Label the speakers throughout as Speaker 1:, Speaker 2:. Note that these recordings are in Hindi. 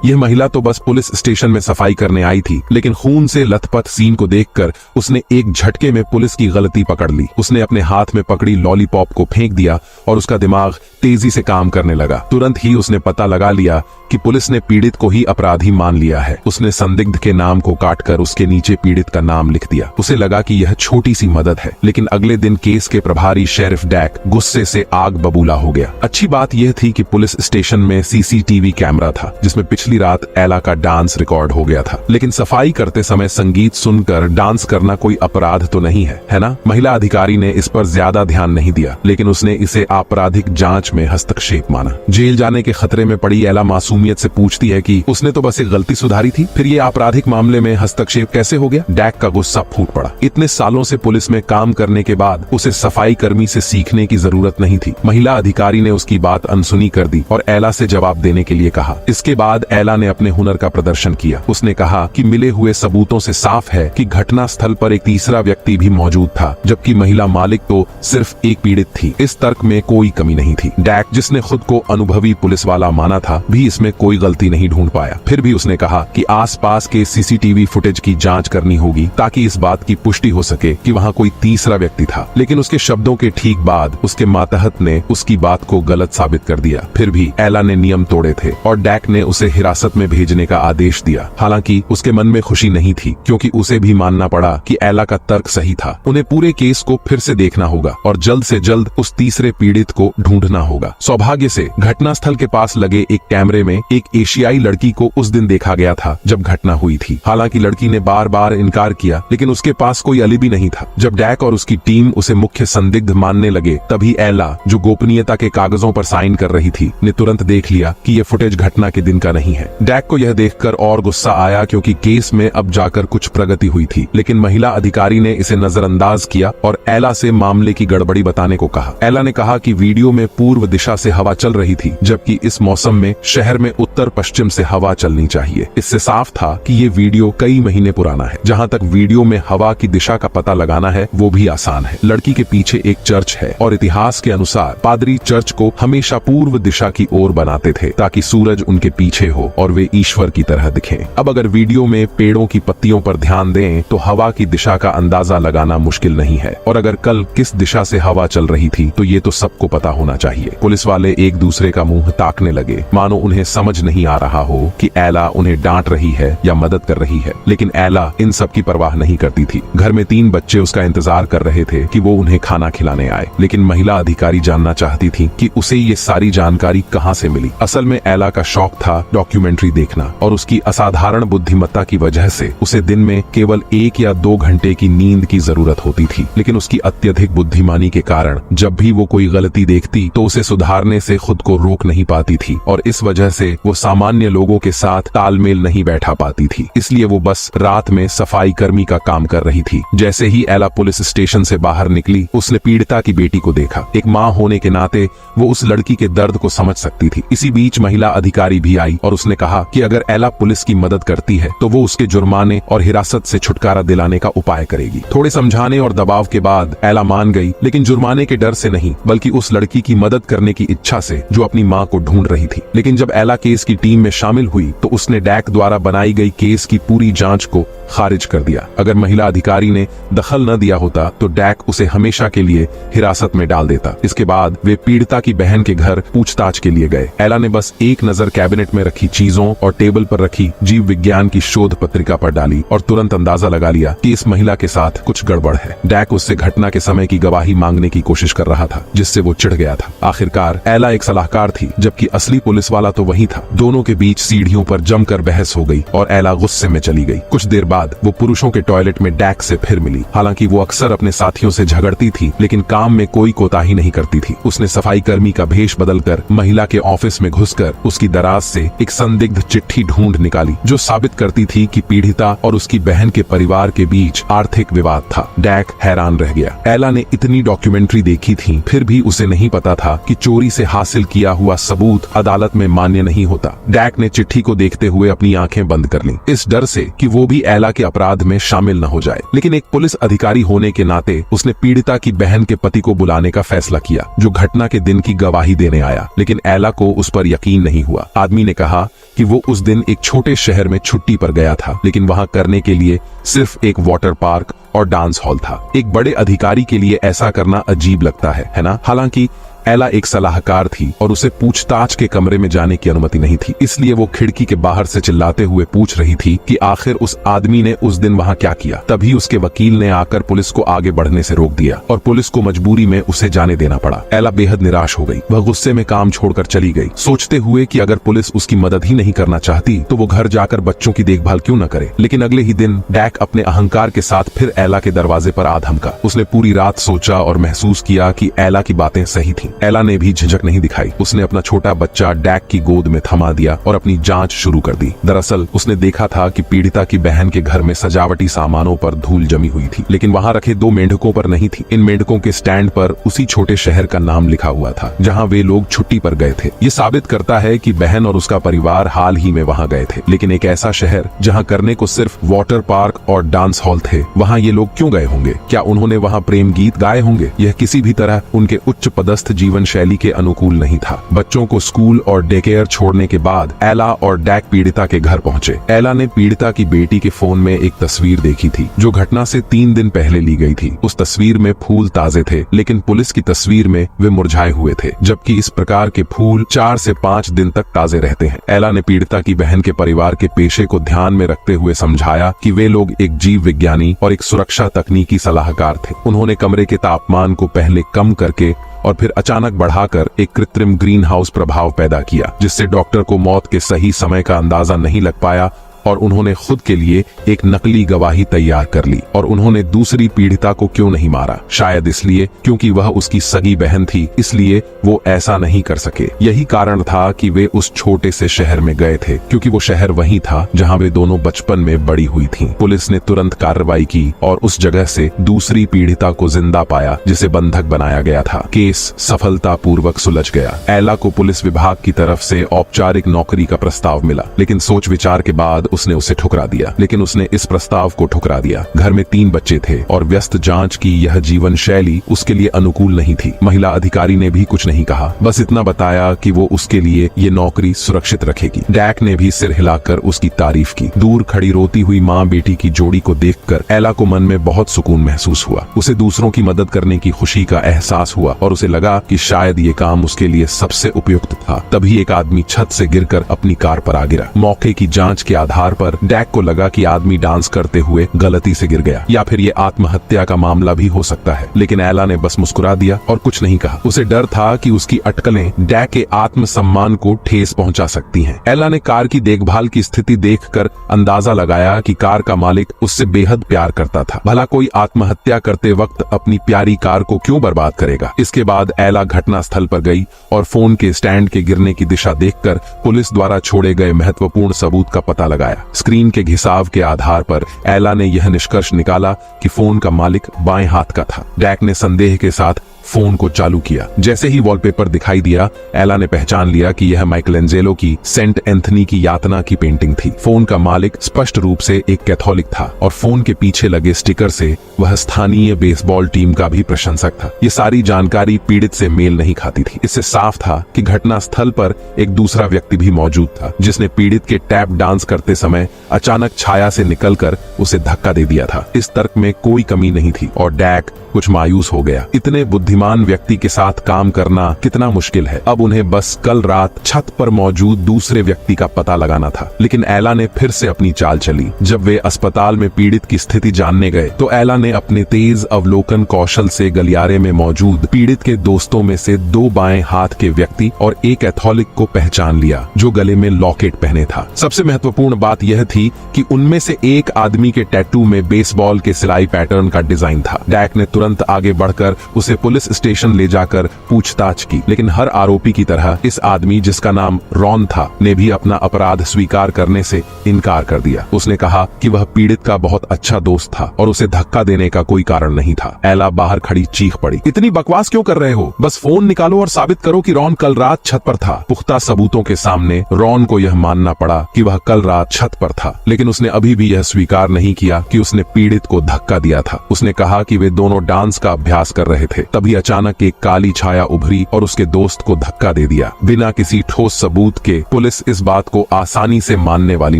Speaker 1: यह महिला तो बस पुलिस स्टेशन में सफाई करने आई थी, लेकिन खून से लथपथ सीन को देखकर उसने एक झटके में पुलिस की गलती पकड़ ली। उसने अपने हाथ में पकड़ी लॉलीपॉप को फेंक दिया और उसका दिमाग तेजी से काम करने लगा। तुरंत ही उसने पता लगा लिया कि पुलिस ने पीड़ित को ही अपराधी मान लिया है। उसने संदिग्ध के नाम को काटकर उसके नीचे पीड़ित का नाम लिख दिया। उसे लगा कि यह छोटी सी मदद है, लेकिन अगले दिन केस के प्रभारी शेरिफ डैक गुस्से से आग बबूला हो गया। अच्छी बात यह थी कि पुलिस स्टेशन में सीसीटीवी कैमरा था, जिसमें पिछली रात एला का डांस रिकॉर्ड हो गया था। लेकिन सफाई करते समय संगीत सुनकर डांस करना कोई अपराध तो नहीं है ना? महिला अधिकारी ने इस पर ज्यादा ध्यान नहीं दिया, लेकिन उसने इसे आपराधिक जांच में हस्तक्षेप माना। जेल जाने के खतरे में पड़ी एला मासूमियत से पूछती है कि उसने तो बस एक गलती सुधारी थी, फिर ये आपराधिक मामले में हस्तक्षेप कैसे हो गया? डैक का गुस्सा फूट पड़ा। इतने सालों से पुलिस में काम करने के बाद उसे सफाई कर्मी से सीखने की जरूरत नहीं थी। महिला अधिकारी ने उसकी बात अनसुनी कर दी और एला से जवाब देने के लिए कहा। इसके बाद एला ने अपने हुनर का प्रदर्शन किया। उसने कहा कि मिले हुए सबूतों से साफ है कि घटना स्थल पर एक तीसरा व्यक्ति भी मौजूद था, जबकि महिला मालिक तो सिर्फ एक पीड़ित थी। इस तर्क में कोई कमी नहीं थी। डैक, जिसने खुद को अनुभवी पुलिस वाला माना था, भी इसमें कोई गलती नहीं ढूंढ पाया। फिर भी उसने कहा कि आसपास के सीसीटीवी फुटेज की जांच करनी होगी ताकि इस बात की पुष्टि हो सके कि वहां कोई तीसरा व्यक्ति था। लेकिन उसके शब्दों के ठीक बाद उसके मातहत ने उसकी बात को गलत साबित कर दिया। फिर भी एला ने नियम तोड़े थे और डैक ने उसे हिरासत में भेजने का आदेश दिया। हालांकि उसके मन में खुशी नहीं थी, क्योंकि उसे भी मानना पड़ा कि एला का तर्क सही था। उन्हें पूरे केस को फिर से देखना होगा और जल्द से जल्द उस तीसरे पीड़ित को ढूंढना होगा। सौभाग्य से घटनास्थल के पास लगे एक कैमरे में एक एशियाई लड़की को उस दिन देखा गया था जब घटना हुई थी। हालांकि लड़की ने बार बार इनकार किया, लेकिन उसके पास कोई अलिबी नहीं था। जब डैक और उसकी टीम उसे मुख्य संदिग्ध मानने लगे, तभी एला, जो गोपनीयता के कागजों पर साइन कर रही थी, ने तुरंत देख लिया कि यह फुटेज घटना के दिन का नहीं है। डैक को यह देखकर और गुस्सा आया, क्योंकि केस में अब जाकर कुछ प्रगति हुई थी। लेकिन महिला अधिकारी ने इसे नजरअंदाज किया और एला से मामले की गड़बड़ी बताने को कहा। एला ने कहा कि वीडियो में पूर्व दिशा से हवा चल रही थी, जबकि इस मौसम में शहर में उत्तर पश्चिम से हवा चलनी चाहिए। इससे साफ था कि ये वीडियो कई महीने पुराना है। जहां तक वीडियो में हवा की दिशा का पता लगाना है, वो भी आसान है। लड़की के पीछे एक चर्च है और इतिहास के अनुसार पादरी चर्च को हमेशा पूर्व दिशा की ओर बनाते थे, ताकि सूरज उनके पीछे हो और वे ईश्वर की तरह दिखें। अब अगर वीडियो में पेड़ों की पत्तियों पर ध्यान दें तो हवा की दिशा का अंदाजा लगाना मुश्किल नहीं है। और अगर कल किस दिशा से हवा चल रही थी तो ये तो सबको पता होना चाहिए। पुलिस वाले एक दूसरे का मुंह ताकने लगे, मानो उन्हें समझ नहीं आ रहा हो कि एला उन्हें डांट रही है या मदद कर रही है। लेकिन एला इन सब की परवाह नहीं करती थी। घर में 3 बच्चे उसका इंतजार कर रहे थे कि वो उन्हें खाना खिलाने आए। लेकिन महिला अधिकारी जानना चाहती थी कि उसे ये सारी जानकारी कहाँ से मिली। असल में एला का शौक था डॉक्यूमेंट्री देखना, और उसकी असाधारण बुद्धिमत्ता की वजह से उसे दिन में केवल 1 या 2 घंटे की नींद की जरूरत होती थी। लेकिन उसकी अत्यधिक बुद्धिमानी के कारण जब भी वो कोई गलती देखती तो उसे सुधारने से खुद को रोक नहीं पाती थी, और इस वजह से वो सामान्य लोगों के साथ तालमेल नहीं बैठा पाती थी। इसलिए वो बस रात में सफाई कर्मी का काम कर रही थी। जैसे ही एला पुलिस स्टेशन से बाहर निकली, उसने पीड़िता की बेटी को देखा। एक माँ होने के नाते वो उस लड़की के दर्द को समझ सकती थी। इसी बीच महिला अधिकारी भी आई और उसने कहा कि अगर एला पुलिस की मदद करती है तो वो उसके जुर्माने और हिरासत से छुटकारा दिलाने का उपाय करेगी। थोड़े समझाने और दबाव के बाद एला मान गई, लेकिन जुर्माने के डर से नहीं, बल्कि उस लड़की की मदद करने की इच्छा से जो अपनी माँ को ढूंढ रही थी। लेकिन जब एला केस की टीम में शामिल हुई तो उसने डैक द्वारा बनाई गई केस की पूरी जांच को खारिज कर दिया। अगर महिला अधिकारी ने दखल न दिया होता तो डैक उसे हमेशा के लिए हिरासत में डाल देता। इसके बाद वे पीड़िता की बहन के घर पूछताछ के लिए गए। एला ने बस एक नजर कैबिनेट में रखी चीजों और टेबल पर रखी जीव विज्ञान की शोध पत्रिका पर डाली और तुरंत अंदाजा लगा लिया कि इस महिला के साथ कुछ गड़बड़ है। डैक उससे घटना के समय की गवाही मांगने की कोशिश कर रहा था, जिससे वो चिढ़ गया था। आखिरकार एला एक सलाहकार थी, जबकि असली पुलिस वाला तो वही था। दोनों के बीच सीढ़ियों पर जमकर बहस हो गई और एला गुस्से में चली गई। कुछ देर बाद वो पुरुषों के टॉयलेट में डैक से फिर मिली। हालांकि वो अक्सर अपने साथियों से झगड़ती थी, लेकिन काम में कोई कोताही नहीं करती थी। उसने सफाई कर्मी का भेष बदलकर महिला के ऑफिस में घुसकर उसकी दराज से एक संदिग्ध चिट्ठी ढूंढ निकाली, जो साबित करती थी कि पीड़िता और उसकी बहन के परिवार के बीच आर्थिक विवाद था। डैक हैरान रह गया। एला ने इतनी डॉक्यूमेंट्री देखी थी, फिर भी उसे नहीं पता था कि चोरी से हासिल किया हुआ सबूत अदालत में मान्य नहीं नहीं होता। डैक ने चिट्ठी को देखते हुए अपनी आंखें बंद कर लीं, इस डर से कि वो भी एला के अपराध में शामिल न हो जाए। लेकिन एक पुलिस अधिकारी होने के नाते उसने पीड़िता की बहन के पति को बुलाने का फैसला किया, जो घटना के दिन की गवाही देने आया। लेकिन एला को उस पर यकीन नहीं हुआ। आदमी ने कहा कि वो उस दिन एक छोटे शहर में छुट्टी पर गया था, लेकिन वहां करने के लिए सिर्फ एक वाटर पार्क और डांस हॉल था। एक बड़े अधिकारी के लिए ऐसा करना अजीब लगता है ना? हालांकि एला एक सलाहकार थी और उसे पूछताछ के कमरे में जाने की अनुमति नहीं थी, इसलिए वो खिड़की के बाहर से चिल्लाते हुए पूछ रही थी कि आखिर उस आदमी ने उस दिन वहां क्या किया। तभी उसके वकील ने आकर पुलिस को आगे बढ़ने से रोक दिया और पुलिस को मजबूरी में उसे जाने देना पड़ा। एला बेहद निराश हो गई। वह गुस्से में काम छोड़कर चली गई, सोचते हुए कि अगर पुलिस उसकी मदद ही नहीं करना चाहती तो वो घर जाकर बच्चों की देखभाल क्यों न करे। लेकिन अगले ही दिन डैक अपने अहंकार के साथ फिर एला के दरवाजे पर आ धमका। उसने पूरी रात सोचा और महसूस किया कि एला की बातें सही थी। एला ने भी झिझक नहीं दिखाई। उसने अपना छोटा बच्चा डैक की गोद में थमा दिया और अपनी जांच शुरू कर दी। दरअसल उसने देखा था कि पीड़िता की बहन के घर में सजावटी सामानों पर धूल जमी हुई थी, लेकिन वहां रखे 2 मेंढकों पर नहीं थी। इन मेंढकों के स्टैंड पर उसी छोटे शहर का नाम लिखा हुआ था जहां वे लोग छुट्टी पर गए थे। ये साबित करता है कि बहन और उसका परिवार हाल ही में वहां गए थे। लेकिन एक ऐसा शहर जहां करने को सिर्फ वाटर पार्क और डांस हॉल थे, वहां ये लोग क्यों गए होंगे? क्या उन्होंने वहां प्रेम गीत गाए होंगे? यह किसी भी तरह उनके उच्च पदस्थ जीवन शैली के अनुकूल नहीं था। बच्चों को स्कूल और डे केयर छोड़ने के बाद एला और डैक पीड़िता के घर पहुंचे। एला ने पीड़िता की बेटी के फोन में एक तस्वीर देखी थी जो घटना से 3 दिन पहले ली गई थी। उस तस्वीर में फूल ताजे थे, लेकिन पुलिस की तस्वीर में वे मुरझाए हुए थे, जबकि इस प्रकार के फूल 4 से 5 दिन तक ताजे रहते हैं। एला ने पीड़िता की बहन के परिवार के पेशे को ध्यान में रखते हुए समझाया कि वे लोग एक जीव विज्ञानी और एक सुरक्षा तकनीकी सलाहकार थे। उन्होंने कमरे के तापमान को पहले कम करके और फिर अचानक बढ़ाकर एक कृत्रिम ग्रीन हाउस प्रभाव पैदा किया, जिससे डॉक्टर को मौत के सही समय का अंदाजा नहीं लग पाया और उन्होंने खुद के लिए एक नकली गवाही तैयार कर ली। और उन्होंने दूसरी पीड़िता को क्यों नहीं मारा? शायद इसलिए क्योंकि वह उसकी सगी बहन थी, इसलिए वो ऐसा नहीं कर सके। यही कारण था कि वे उस छोटे से शहर में गए थे, क्योंकि वो शहर वही था जहां वे दोनों बचपन में बड़ी हुई थीं। पुलिस ने तुरंत कार्रवाई की और उस जगह से दूसरी पीड़िता को जिंदा पाया, जिसे बंधक बनाया गया था। केस सफलतापूर्वक सुलझ गया। एला को पुलिस विभाग की तरफ से औपचारिक नौकरी का प्रस्ताव मिला, लेकिन सोच विचार के बाद उसने उसे ठुकरा दिया। लेकिन उसने इस प्रस्ताव को ठुकरा दिया। घर में 3 बच्चे थे और व्यस्त जांच की यह जीवन शैली उसके लिए अनुकूल नहीं थी। महिला अधिकारी ने भी कुछ नहीं कहा, बस इतना बताया कि वो उसके लिए ये नौकरी सुरक्षित रखेगी। डैक ने भी सिर हिलाकर उसकी तारीफ की। दूर खड़ी रोती हुई माँ बेटी की जोड़ी को देखकर एला को मन में बहुत सुकून महसूस हुआ। उसे दूसरों की मदद करने की खुशी का एहसास हुआ और उसे लगा कि शायद ये काम उसके लिए सबसे उपयुक्त था। तभी एक आदमी छत से गिरकर अपनी कार पर आ गिरा। मौके की जांच के आधार पर डैक को लगा कि आदमी डांस करते हुए गलती से गिर गया, या फिर ये आत्महत्या का मामला भी हो सकता है। लेकिन एला ने बस मुस्कुरा दिया और कुछ नहीं कहा। उसे डर था कि उसकी अटकलें डैक के आत्मसम्मान को ठेस पहुंचा सकती हैं। एला ने कार की देखभाल की स्थिति देखकर अंदाजा लगाया कि कार का मालिक उससे बेहद प्यार करता था। भला कोई आत्महत्या करते वक्त अपनी प्यारी कार को क्यों बर्बाद करेगा? इसके बाद एला घटना स्थल पर गई और फोन के स्टैंड के गिरने की दिशा देखकर पुलिस द्वारा छोड़े गए महत्वपूर्ण सबूत का पता लगाया। स्क्रीन के घिसाव के आधार पर एला ने यह निष्कर्ष निकाला कि फोन का मालिक बाएं हाथ का था। डैक ने संदेह के साथ फोन को चालू किया। जैसे ही वॉलपेपर दिखाई दिया, एला ने पहचान लिया कि यह माइकलेंजेलो की सेंट एंथनी की यातना की पेंटिंग थी। फोन का मालिक स्पष्ट रूप से एक कैथोलिक था और फोन के पीछे लगे स्टिकर से वह स्थानीय बेसबॉल टीम का भी प्रशंसक था। ये सारी जानकारी पीड़ित से मेल नहीं खाती थी। इससे साफ था कि घटना स्थल पर एक दूसरा व्यक्ति भी मौजूद था, जिसने पीड़ित के टैप डांस करते समय अचानक छाया से निकलकर उसे धक्का दे दिया था। इस तर्क में कोई कमी नहीं थी और डैक कुछ मायूस हो गया। इतने बुद्धिमान व्यक्ति के साथ काम करना कितना मुश्किल है। अब उन्हें बस कल रात छत पर मौजूद दूसरे व्यक्ति का पता लगाना था। लेकिन एला ने फिर से अपनी चाल चली। जब वे अस्पताल में पीड़ित की स्थिति जानने गए तो एला ने अपने तेज अवलोकन कौशल से गलियारे में मौजूद पीड़ित के दोस्तों में से 2 बाएं हाथ के व्यक्ति और एक कैथोलिक को पहचान लिया जो गले में लॉकेट पहने था। सबसे महत्वपूर्ण बात यह थी कि उनमें से एक आदमी के टैटू में बेसबॉल के सिलाई पैटर्न का डिजाइन था। डैक ने तुरंत आगे बढ़कर उसे पुलिस पुलिस स्टेशन ले जाकर पूछताछ की, लेकिन हर आरोपी की तरह इस आदमी जिसका नाम रॉन था ने भी अपना अपराध स्वीकार करने से इनकार कर दिया। उसने कहा कि वह पीड़ित का बहुत अच्छा दोस्त था और उसे धक्का देने का कोई कारण नहीं था। एला बाहर खड़ी चीख पड़ी, इतनी बकवास क्यों कर रहे हो? बस फोन निकालो और साबित करो कि रॉन कल रात छत पर था। पुख्ता सबूतों के सामने रॉन को यह मानना पड़ा कि वह कल रात छत पर था, लेकिन उसने अभी भी यह स्वीकार नहीं किया कि उसने पीड़ित को धक्का दिया था। उसने कहा कि वे दोनों डांस का अभ्यास कर रहे थे, तभी अचानक एक काली छाया उभरी और उसके दोस्त को धक्का दे दिया। बिना किसी ठोस सबूत के पुलिस इस बात को आसानी से मानने वाली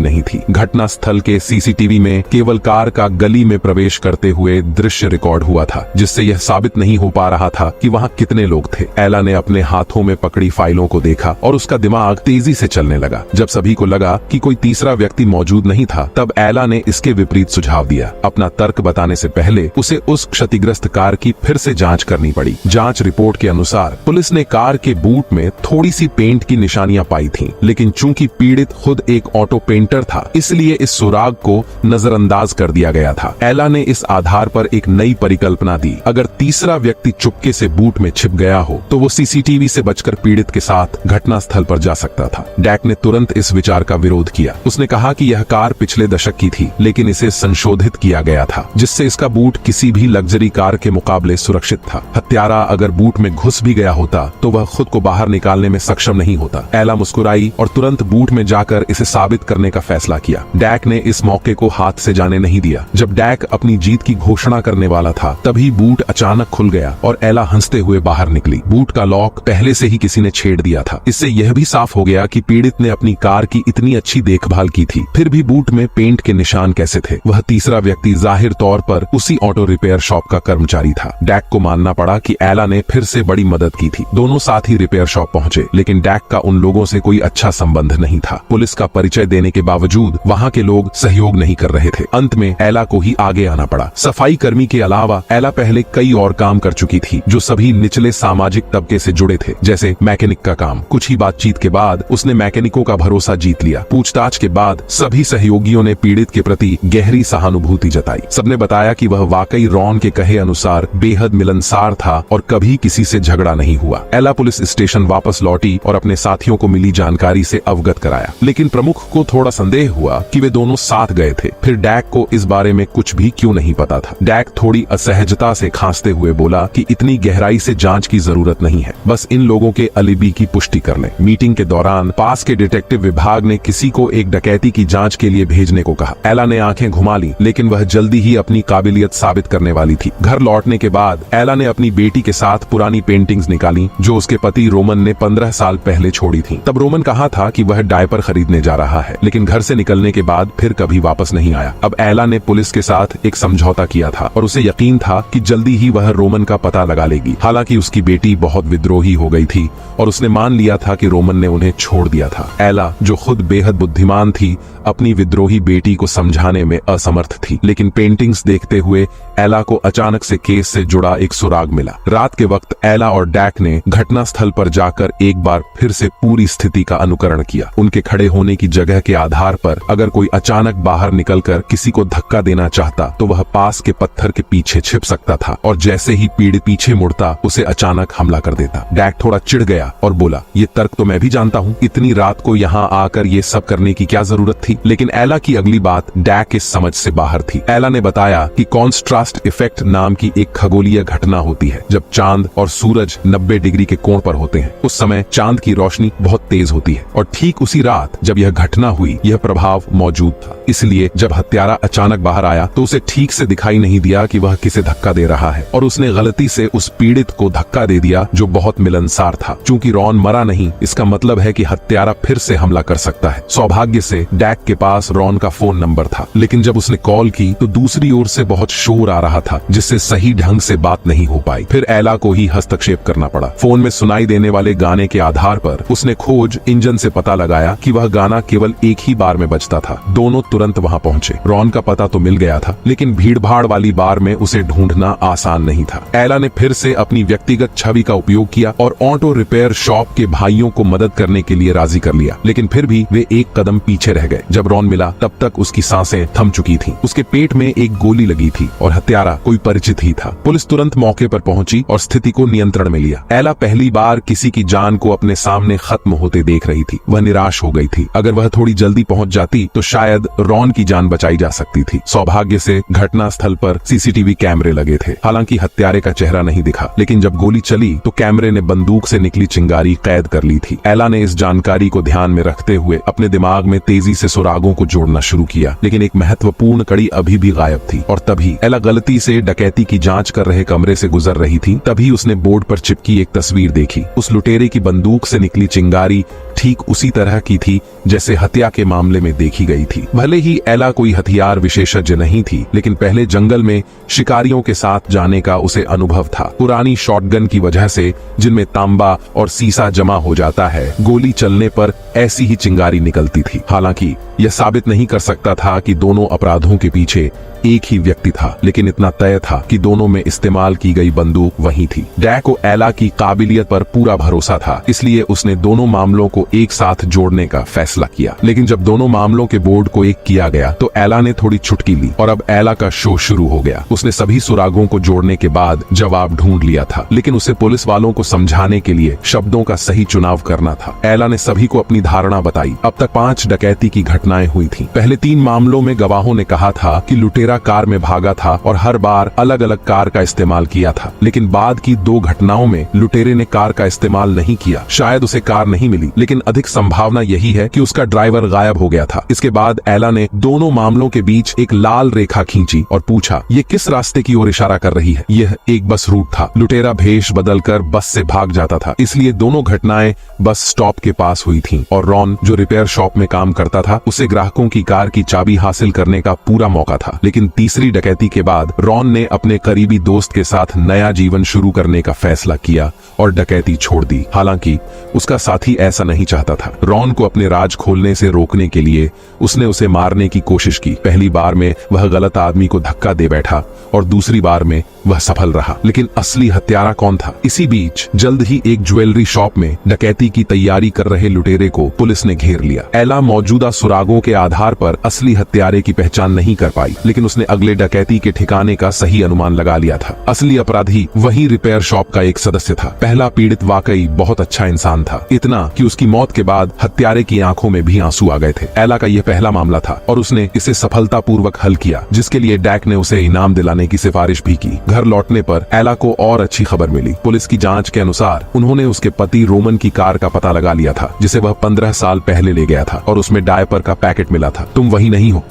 Speaker 1: नहीं थी। घटना स्थल के सीसीटीवी में केवल कार का गली में प्रवेश करते हुए दृश्य रिकॉर्ड हुआ था, जिससे यह साबित नहीं हो पा रहा था कि वहां कितने लोग थे। एला ने अपने हाथों में पकड़ी फाइलों को देखा और उसका दिमाग तेजी से चलने लगा। जब सभी को लगा कि कोई तीसरा व्यक्ति मौजूद नहीं था, तब एला ने इसके विपरीत सुझाव दिया। अपना तर्क बताने से पहले उसे उस क्षतिग्रस्त कार की फिर से जांच करनी पड़ी। जांच रिपोर्ट के अनुसार पुलिस ने कार के बूट में थोड़ी सी पेंट की निशानियां पाई थीं, लेकिन चूंकि पीड़ित खुद एक ऑटो पेंटर था, इसलिए इस सुराग को नजरअंदाज कर दिया गया था। एला ने इस आधार पर एक नई परिकल्पना दी। अगर तीसरा व्यक्ति चुपके से बूट में छिप गया हो तो वो सीसीटीवी से बचकर पीड़ित के साथ घटना स्थल पर जा सकता था। डैक ने तुरंत इस विचार का विरोध किया। उसने कहा कि यह कार पिछले दशक की थी, लेकिन इसे संशोधित किया गया था, जिससे इसका बूट किसी भी लग्जरी कार के मुकाबले सुरक्षित था। हत्यारा अगर बूट में घुस भी गया होता तो वह खुद को बाहर निकालने में सक्षम नहीं होता। एला मुस्कुराई और तुरंत बूट में जाकर इसे साबित करने का फैसला किया। डैक ने इस मौके को हाथ से जाने नहीं दिया। जब डैक अपनी जीत की घोषणा करने वाला था, तभी बूट अचानक खुल गया और एला हंसते हुए बाहर निकली। बूट का लॉक पहले से ही किसी ने छेड़ दिया था। इससे यह भी साफ हो गया कि पीड़ित ने अपनी कार की इतनी अच्छी देखभाल की थी, फिर भी बूट में पेंट के निशान कैसे थे? वह तीसरा व्यक्ति जाहिर तौर पर उसी ऑटो रिपेयर शॉप का कर्मचारी था। डैक को मानना पड़ा कि एला ने फिर से बड़ी मदद की थी। दोनों साथ ही रिपेयर शॉप पहुंचे, लेकिन डैक का उन लोगों से कोई अच्छा संबंध नहीं था। पुलिस का परिचय देने के बावजूद वहां के लोग सहयोग नहीं कर रहे थे। अंत में एला को ही आगे आना पड़ा। सफाई कर्मी के अलावा एला पहले कई और काम कर चुकी थी, जो सभी निचले सामाजिक तबके से जुड़े थे, जैसे मैकेनिक का काम। कुछ ही बातचीत के बाद उसने मैकेनिकों का भरोसा जीत लिया। पूछताछ के बाद सभी सहयोगियों ने पीड़ित के प्रति गहरी सहानुभूति जताई। सबने बताया कि वह वाकई रॉन के कहे अनुसार बेहद मिलनसार था और कभी किसी से झगड़ा नहीं हुआ। एला पुलिस स्टेशन वापस लौटी और अपने साथियों को मिली जानकारी से अवगत कराया, लेकिन प्रमुख को थोड़ा संदेह हुआ कि वे दोनों साथ गए थे। फिर डैक को इस बारे में कुछ भी क्यों नहीं पता था। डैक थोड़ी असहजता से खांसते हुए बोला कि इतनी गहराई से जांच की जरूरत नहीं है, बस इन लोगों के अलिबी की पुष्टि कर लें। मीटिंग के दौरान पास के डिटेक्टिव विभाग ने किसी को एक डकैती की जांच के लिए भेजने को कहा। एला ने आंखें घुमा ली, लेकिन वह जल्दी ही अपनी काबिलियत साबित करने वाली थी। घर लौटने के बाद एला ने अपनी बेटी के साथ पुरानी पेंटिंग्स निकाली, जो उसके पति रोमन ने 15 साल पहले छोड़ी थी। तब रोमन कहा था कि वह डायपर खरीदने जा रहा है, लेकिन घर से निकलने के बाद फिर कभी वापस नहीं आया। अब एला ने पुलिस के साथ एक समझौता किया था और उसे यकीन था कि जल्दी ही वह रोमन का पता लगा लेगी। हालांकि उसकी बेटी बहुत विद्रोही हो गई थी और उसने मान लिया था कि रोमन ने उन्हें छोड़ दिया था। एला, जो खुद बेहद बुद्धिमान थी, अपनी विद्रोही बेटी को समझाने में असमर्थ थी, लेकिन पेंटिंग्स देखते हुए एला को अचानक से केस से जुड़ा एक सुराग मिला। रात के वक्त एला और डैक ने घटना स्थल पर जाकर एक बार फिर से पूरी स्थिति का अनुकरण किया। उनके खड़े होने की जगह के आधार पर अगर कोई अचानक बाहर निकलकर किसी को धक्का देना चाहता तो वह पास के पत्थर के पीछे छिप सकता था और जैसे ही पीड़ित पीछे मुड़ता उसे अचानक हमला कर देता। डैक थोड़ा चिढ़ गया और बोला, ये तर्क तो मैं भी जानता हूँ, इतनी रात को यहाँ आकर ये सब करने की क्या जरूरत थी? लेकिन एला की अगली बात डैक की समझ से बाहर थी। एला ने बताया कि कॉन्ट्रास्ट इफेक्ट नाम की एक खगोलीय घटना होती है। जब चांद और सूरज 90 डिग्री के कोण पर होते हैं, उस समय चांद की रोशनी बहुत तेज होती है और ठीक उसी रात जब यह घटना हुई, यह प्रभाव मौजूद था। इसलिए जब हत्यारा अचानक बाहर आया तो उसे ठीक से दिखाई नहीं दिया कि वह किसे धक्का दे रहा है और उसने गलती से उस पीड़ित को धक्का दे दिया जो बहुत मिलनसार था। चूंकि रॉन मरा नहीं, इसका मतलब है कि हत्यारा फिर से हमला कर सकता है। सौभाग्य से डैक के पास रॉन का फोन नंबर था, लेकिन जब उसने कॉल की तो दूसरी ओर से बहुत शोर आ रहा था, जिससे सही ढंग से बात नहीं हो पाई। फिर एला को ही हस्तक्षेप करना पड़ा। फोन में सुनाई देने वाले गाने के आधार पर उसने खोज इंजन से पता लगाया कि वह गाना केवल एक ही बार में बजता था। दोनों तुरंत वहां पहुंचे। रॉन का पता तो मिल गया था, लेकिन भीड़भाड़ वाली बार में उसे ढूंढना आसान नहीं था। एला ने फिर से अपनी व्यक्तिगत छवि का उपयोग किया और ऑटो रिपेयर शॉप के भाइयों को मदद करने के लिए राजी कर लिया, लेकिन फिर भी वे एक कदम पीछे रह गए। जब रॉन मिला तब तक उसकी सांसें थम चुकी थीं। उसके पेट में एक गोली लगी थी और हत्यारा कोई परिचित ही था। पुलिस तुरंत मौके पर पहुंची और स्थिति को नियंत्रण में लिया। एला पहली बार किसी की जान को अपने सामने खत्म होते देख रही थी। वह निराश हो गई थी। अगर वह थोड़ी जल्दी पहुंच जाती तो शायद रॉन की जान बचाई जा सकती थी। सौभाग्य से घटना स्थल पर सीसीटीवी कैमरे लगे थे। हालांकि हत्यारे का चेहरा नहीं दिखा, लेकिन जब गोली चली तो कैमरे ने बंदूक से निकली चिंगारी कैद कर ली थी। एला ने इस जानकारी को ध्यान में रखते हुए अपने दिमाग में तेजी से सुरागों को जोड़ना शुरू किया, लेकिन एक महत्वपूर्ण कड़ी अभी भी गायब थी। और तभी एला गलती से डकैती की जांच कर रहे कमरे से गुजर रही थी। तभी उसने बोर्ड पर चिपकी एक तस्वीर देखी। उस लुटेरे की बंदूक से निकली चिंगारी ठीक उसी तरह की थी जैसे हत्या के मामले में देखी गई थी। भले ही एला कोई हथियार विशेषज्ञ नहीं थी, लेकिन पहले जंगल में शिकारियों के साथ जाने का उसे अनुभव था। पुरानी शॉटगन की वजह से, जिनमें तांबा और सीसा जमा हो जाता है, गोली चलने पर ऐसी ही चिंगारी निकलती थी। हालांकि यह साबित नहीं कर सकता था कि दोनों अपराधों के पीछे एक ही व्यक्ति था, लेकिन इतना तय था कि दोनों में इस्तेमाल की गई बंदूक वही थी। डैक को एला की काबिलियत पर पूरा भरोसा था, इसलिए उसने दोनों मामलों को एक साथ जोड़ने का फैसला किया। लेकिन जब दोनों मामलों के बोर्ड को एक किया गया तो एला ने थोड़ी छुटकी ली और अब एला का शो शुरू हो गया। उसने सभी सुरागों को जोड़ने के बाद जवाब ढूंढ लिया था, लेकिन उसे पुलिस वालों को समझाने के लिए शब्दों का सही चुनाव करना था। एला ने सभी को अपनी धारणा बताई। अब तक 5 डकैती की घटनाएं हुई थी। पहले 3 मामलों में गवाहों ने कहा था कि लुटेरा कार में भागा था और हर बार अलग अलग कार का इस्तेमाल किया था, लेकिन बाद की 2 घटनाओं में लुटेरे ने कार का इस्तेमाल नहीं किया। शायद उसे कार नहीं मिली, लेकिन अधिक संभावना यही है कि उसका ड्राइवर गायब हो गया था। इसके बाद एला ने दोनों मामलों के बीच एक लाल रेखा खींची और पूछा, ये किस रास्ते की ओर इशारा कर रही है? यह एक बस रूट था। लुटेरा भेष बदलकर बस से भाग जाता था, इसलिए दोनों घटनाएं बस स्टॉप के पास हुई थीं। और रॉन, जो रिपेयर शॉप में काम करता था, उसे ग्राहकों की कार की चाबी हासिल करने का पूरा मौका था। लेकिन तीसरी डकैती के बाद रॉन ने अपने करीबी दोस्त के साथ नया जीवन शुरू करने का फैसला किया और डकैती छोड़ दी। हालांकि उसका साथी ऐसा नहीं चाहता था। रॉन को अपने राज खोलने से रोकने के लिए उसने उसे मारने की कोशिश की। पहली बार में वह गलत आदमी को धक्का दे बैठा और दूसरी बार में वह सफल रहा, लेकिन असली हत्यारा कौन था? इसी बीच जल्द ही एक ज्वेलरी शॉप में डकैती की तैयारी कर रहे लुटेरे को पुलिस ने घेर लिया। एला मौजूदा सुरागों के आधार पर असली हत्यारे की पहचान नहीं कर पाई, लेकिन उसने अगले डकैती के ठिकाने का सही अनुमान लगा लिया था। असली अपराधी वही रिपेयर शॉप का एक सदस्य था। पहला पीड़ित वाकई बहुत अच्छा इंसान था, इतना कि उसकी मौत के बाद हत्यारे की आंखों में भी आंसू आ गए थे। एला का यह पहला मामला था और उसने इसे सफलतापूर्वक हल किया, जिसके लिए डैक ने उसे इनाम दिलाने की सिफारिश भी की। घर लौटने पर एला को और अच्छी खबर मिली। पुलिस की जांच के अनुसार उन्होंने उसके पति रोमन की कार का पता लगा लिया था, जिसे वह 15 साल पहले ले गया था और उसमें डायपर का पैकेट मिला था। तुम वही नहीं हो?